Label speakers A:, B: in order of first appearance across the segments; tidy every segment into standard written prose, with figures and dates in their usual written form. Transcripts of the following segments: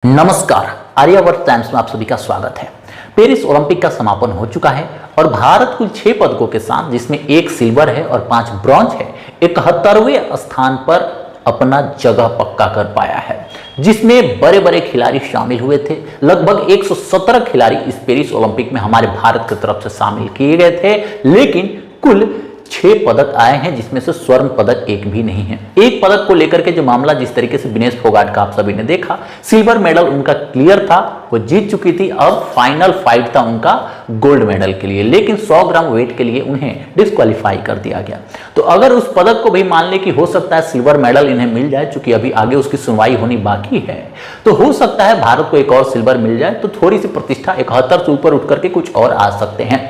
A: नमस्कार, आर्यावर्त टाइम्स में आप सभी का स्वागत है। पेरिस ओलंपिक का समापन हो चुका है और भारत कुल 6 पदकों के साथ, जिसमें 1 सिल्वर है और 5 ब्रॉन्ज है, 71वें स्थान पर अपना जगह पक्का कर पाया है, जिसमें बड़े बड़े खिलाड़ी शामिल हुए थे। लगभग 117 खिलाड़ी इस पेरिस ओलंपिक में हमारे भारत की तरफ से शामिल किए गए थे, लेकिन कुल 6 पदक आए हैं, जिसमें से स्वर्ण पदक एक भी नहीं है। एक पदक को लेकर के जो मामला जिस तरीके से विनेश फोगाट का आप सभी ने देखा, सिल्वर मेडल उनका क्लियर था, वो जीत चुकी थी। अब फाइनल फाइट था उनका गोल्ड मेडल के लिए, लेकिन 100 ग्राम वेट के लिए उन्हें डिस्क्वालीफाई कर दिया गया। तो अगर उस पदक को भी मान ले कि हो सकता है सिल्वर मेडल इन्हें मिल जाए, चूंकि अभी आगे उसकी सुनवाई होनी बाकी है, तो हो सकता है भारत को एक और सिल्वर मिल जाए, तो थोड़ी सी प्रतिष्ठा 71 से ऊपर उठ करके कुछ और आ सकते हैं।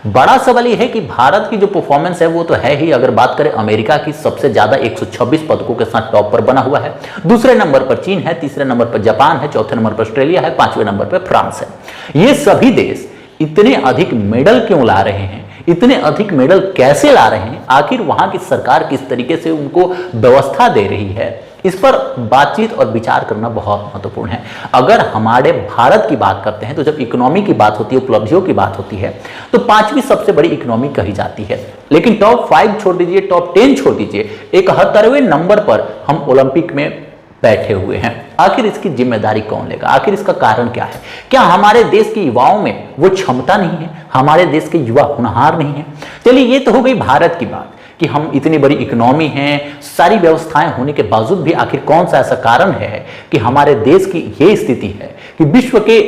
A: बड़ा सवाल यह है कि भारत की जो परफॉर्मेंस है वो तो है ही। अगर बात करें अमेरिका की, सबसे ज्यादा 126 पदकों के साथ टॉप पर बना हुआ है। दूसरे नंबर पर चीन है, तीसरे नंबर पर जापान है, चौथे नंबर पर ऑस्ट्रेलिया है, 5वें नंबर पर फ्रांस है। ये सभी देश इतने अधिक मेडल क्यों ला रहे हैं, इतने अधिक मेडल कैसे ला रहे हैं, आखिर वहां की सरकार किस तरीके से उनको व्यवस्था दे रही है, इस पर बातचीत और विचार करना बहुत महत्वपूर्ण है। अगर हमारे भारत की बात करते हैं तो जब इकोनॉमी की बात होती है, उपलब्धियों की बात होती है, तो 5वीं सबसे बड़ी इकोनॉमी कही जाती है। लेकिन टॉप 5 छोड़ दीजिए, टॉप 10 छोड़ दीजिए, 71वें नंबर पर हम ओलंपिक में बैठे हुए हैं। आखिर इसकी जिम्मेदारी कौन लेगा, आखिर इसका कारण क्या है? क्या हमारे देश के युवाओं में वो क्षमता नहीं है, हमारे देश के युवा होनहार नहीं है? चलिए, ये तो हो गई भारत की बात कि हम इतनी बड़ी इकोनॉमी हैं, सारी व्यवस्थाएं होने के बावजूद भी आखिर कौन सा ऐसा कारण है कि हमारे देश की ये स्थिति है कि विश्व के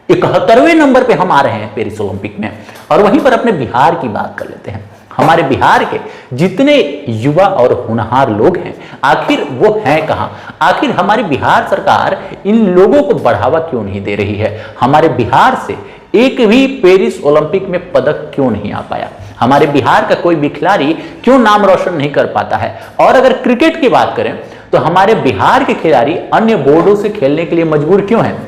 A: 71वें नंबर पे हम आ रहे हैं पेरिस ओलंपिक में। और वहीं पर अपने बिहार की बात कर लेते हैं। हमारे बिहार के जितने युवा और होनहार लोग हैं, आखिर वो हैं कहां? आखिर हमारी बिहार सरकार इन लोगों को बढ़ावा क्यों नहीं दे रही है? हमारे बिहार से एक भी पेरिस ओलंपिक में पदक क्यों नहीं आ पाया? हमारे बिहार का कोई भी खिलाड़ी क्यों नाम रोशन नहीं कर पाता है? और अगर क्रिकेट की बात करें तो हमारे बिहार के खिलाड़ी अन्य बोर्डों से खेलने के लिए मजबूर क्यों हैं?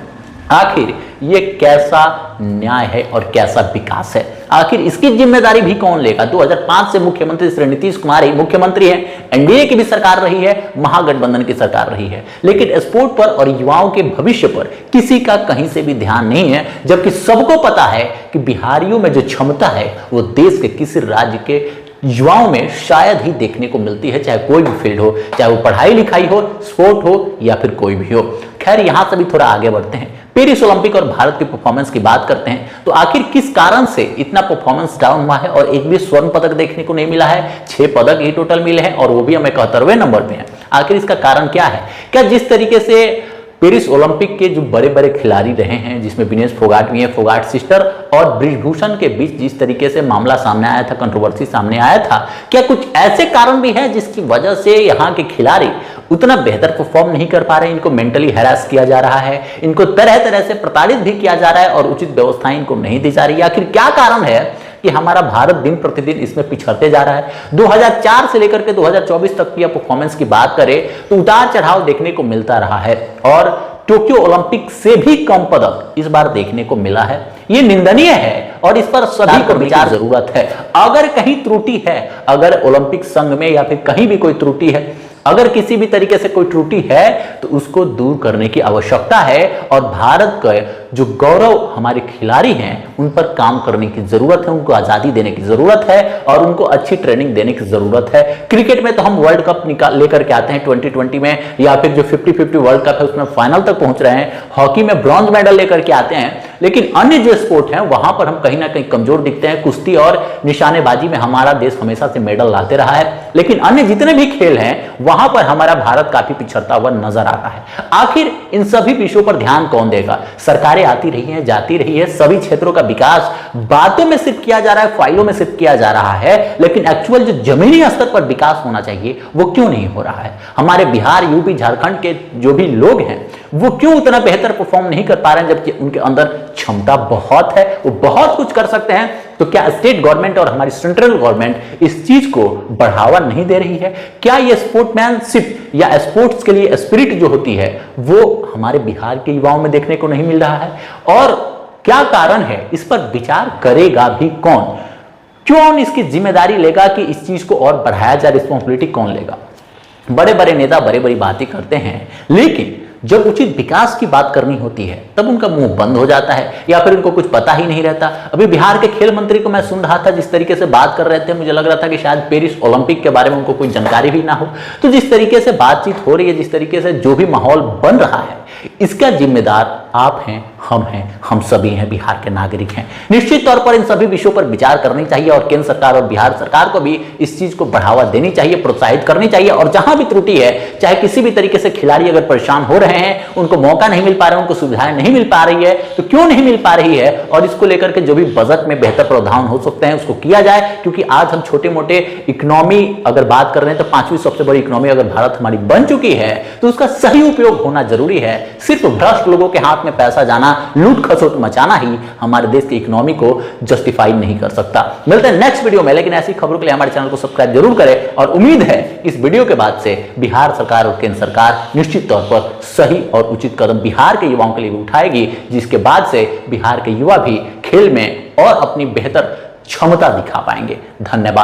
A: आखिर ये कैसा न्याय है और कैसा विकास है? आखिर इसकी जिम्मेदारी भी कौन लेगा? 2005 से मुख्यमंत्री श्री नीतीश कुमार ही मुख्यमंत्री हैं। एनडीए की भी सरकार रही है, महागठबंधन की सरकार रही है, लेकिन स्पोर्ट पर और युवाओं के भविष्य पर किसी का कहीं से भी ध्यान नहीं है। जबकि सबको पता है कि बिहारियों में जो क्षमता है वो देश के किसी राज्य के युवाओं में शायद ही देखने को मिलती है, चाहे कोई भी फील्ड हो, चाहे वो पढ़ाई लिखाई हो, स्पोर्ट हो या फिर कोई भी हो। खैर, यहां से भी थोड़ा आगे बढ़ते हैं। पेरिस ओलंपिक और भारत की परफॉर्मेंस की बात करते हैं तो आखिर किस कारण से इतना परफॉर्मेंस डाउन हुआ है और एक भी स्वर्ण पदक देखने को नहीं मिला है? 6 पदक ही टोटल मिले हैं और वो भी हम 71वें नंबर पे हैं। आखिर इसका कारण क्या है? क्या जिस तरीके से पेरिस ओलंपिक के जो बड़े बड़े खिलाड़ी रहे हैं, जिसमें विनेश फोगाट भी हैं, फोगाट सिस्टर और ब्रिजभूषण के बीच जिस तरीके से मामला सामने आया था, कंट्रोवर्सी सामने आया था, क्या कुछ ऐसे कारण भी हैं जिसकी वजह से यहाँ के खिलाड़ी उतना बेहतर परफॉर्म नहीं कर पा रहे हैं? इनको मेंटली हैरास किया जा रहा है, इनको तरह तरह से प्रताड़ित भी किया जा रहा है और उचित व्यवस्थाएं इनको नहीं दी जा रही है। आखिर क्या कारण है कि हमारा भारत दिन प्रतिदिन इसमें पिछड़ते जा रहा है? 2004 से लेकर के 2024 तक की परफॉर्मेंस की बात करें तो उतार चढ़ाव देखने को मिलता रहा है और टोक्यो ओलंपिक से भी कम पदक इस बार देखने को मिला है। ये निंदनीय है और इस पर सभी को विचार जरूरत है। अगर कहीं त्रुटि है, अगर ओलंपिक संघ में या फिर कहीं भी कोई त्रुटि है, अगर किसी भी तरीके से कोई त्रुटि है तो उसको दूर करने की आवश्यकता है और भारत के जो गौरव हमारे खिलाड़ी हैं उन पर काम करने की जरूरत है, उनको आजादी देने की जरूरत है और उनको अच्छी ट्रेनिंग देने की जरूरत है। क्रिकेट में तो हम वर्ल्ड कप निकाल लेकर के आते हैं 2020 में, या फिर जो 50-50 वर्ल्ड कप है उसमें फाइनल तक पहुंच रहे हैं। हॉकी में ब्रॉन्ज मेडल लेकर के आते हैं, लेकिन अन्य जो स्पोर्ट हैं वहां पर हम कहीं ना कहीं कमजोर दिखते हैं। कुश्ती और निशानेबाजी में हमारा देश हमेशा से मेडल लाते रहा है, लेकिन अन्य जितने भी खेल हैं वहां पर हमारा भारत काफी पिछड़ता हुआ नजर आ रहा है। आखिर इन सभी विषयों पर ध्यान कौन देगा? सरकारें आती रही हैं, जाती रही है, सभी क्षेत्रों का विकास बातों में सिर्फ किया जा रहा है, फाइलों में सिर्फ किया जा रहा है, लेकिन एक्चुअल जो जमीनी स्तर पर विकास होना चाहिए वो क्यों नहीं हो रहा है? हमारे बिहार, यूपी, झारखंड के जो भी लोग हैं वो क्यों उतना बेहतर परफॉर्म नहीं कर पा रहे हैं, जबकि उनके अंदर क्षमता बहुत है, वो बहुत कुछ कर सकते हैं? तो क्या स्टेट गवर्नमेंट और हमारी सेंट्रल गवर्नमेंट इस चीज को बढ़ावा नहीं दे रही है? क्या ये स्पोर्ट्समैनशिप या स्पोर्ट्स के लिए स्पिरिट जो होती है वो हमारे बिहार के युवाओं में देखने को नहीं मिल रहा है? और क्या कारण है? इस पर विचार करेगा भी कौन? कौन इसकी जिम्मेदारी लेगा कि इस चीज को और बढ़ाया जाए? रिस्पॉन्सिबिलिटी कौन लेगा? बड़े बड़े नेता बड़ी बड़ी बातें करते हैं, लेकिन जब उचित विकास की बात करनी होती है तब उनका मुंह बंद हो जाता है या फिर उनको कुछ पता ही नहीं रहता। अभी बिहार के खेल मंत्री को मैं सुन रहा था, जिस तरीके से बात कर रहे थे, मुझे लग रहा था कि शायद पेरिस ओलंपिक के बारे में उनको कोई जानकारी भी ना हो। तो जिस तरीके से बातचीत हो रही है, जिस तरीके से जो भी माहौल बन रहा है, इसका जिम्मेदार आप हैं, हम सभी हैं, बिहार के नागरिक हैं। निश्चित तौर पर इन सभी विषयों पर विचार करनी चाहिए और केंद्र सरकार और बिहार सरकार को भी इस चीज को बढ़ावा देनी चाहिए, प्रोत्साहित करनी चाहिए। और जहां भी त्रुटि है, चाहे किसी भी तरीके से खिलाड़ी अगर परेशान हो रहे हैं, उनको मौका नहीं मिल पा रहा है, उनको सुविधाएं नहीं मिल पा रही है, तो क्यों नहीं मिल पा रही है, और इसको लेकर के जो भी बजट में बेहतर प्रावधान हो सकते हैं उसको किया जाए। क्योंकि आज हम छोटे मोटे इकोनॉमी अगर बात कर रहे हैं तो 5वीं सबसे बड़ी इकोनॉमी अगर भारत हमारी बन चुकी है तो उसका सही उपयोग होना जरूरी है। सिर्फ भ्रष्ट लोगों के हाथ में पैसा जाना, लूट खसोट मचाना ही हमारे देश की इकोनॉमी को जस्टिफाई नहीं कर सकता। मिलते हैं नेक्स्ट वीडियो में, लेकिन ऐसी खबरों के लिए हमारे चैनल को सब्सक्राइब जरूर करें। और उम्मीद है इस वीडियो के बाद से बिहार सरकार और केंद्र सरकार निश्चित तौर पर सही और उचित कदम बिहार के युवाओं के लिए उठाएगी, जिसके बाद से बिहार के युवा भी खेल में और अपनी बेहतर क्षमता दिखा पाएंगे। धन्यवाद।